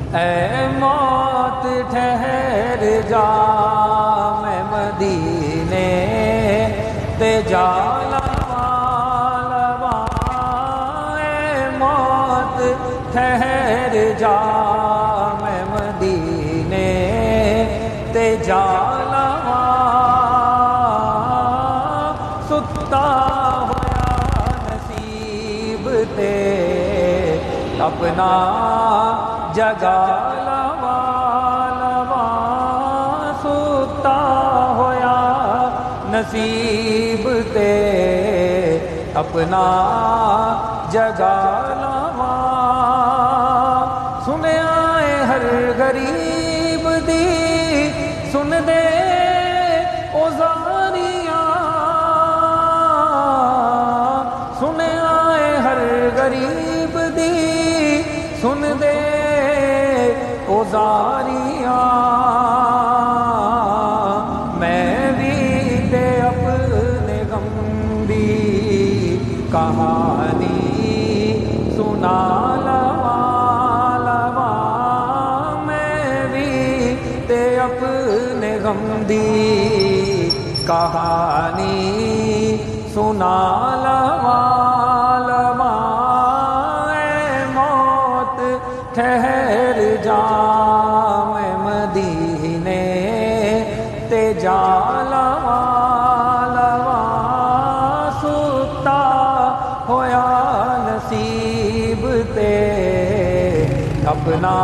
ऐ मौत ठहर जा, मैं मदीने ते जा लवा लवा। ऐ मौत ठहर जा, मैं मदीने ते जा लवा। सुत्ता होया नसीब ते अपना जगा लवा लवा। सुता होया नसीब ते अपना जगा लवा। सुनिया है हर गरीब दी, सुन दे ओ ज़ारियां। सुनिया है हर गरीब दी, सुन दे ओ ज़ारियां। मैं भी ते अपने गम दी कहानी सुना लवा लवा। मैं भी ते अपने गम दी कहानी सुना लवा लवा। ऐ मौत ठहर जा, मैं मदीने ते जा लवा लवा। सुता होया नसीब ते अपना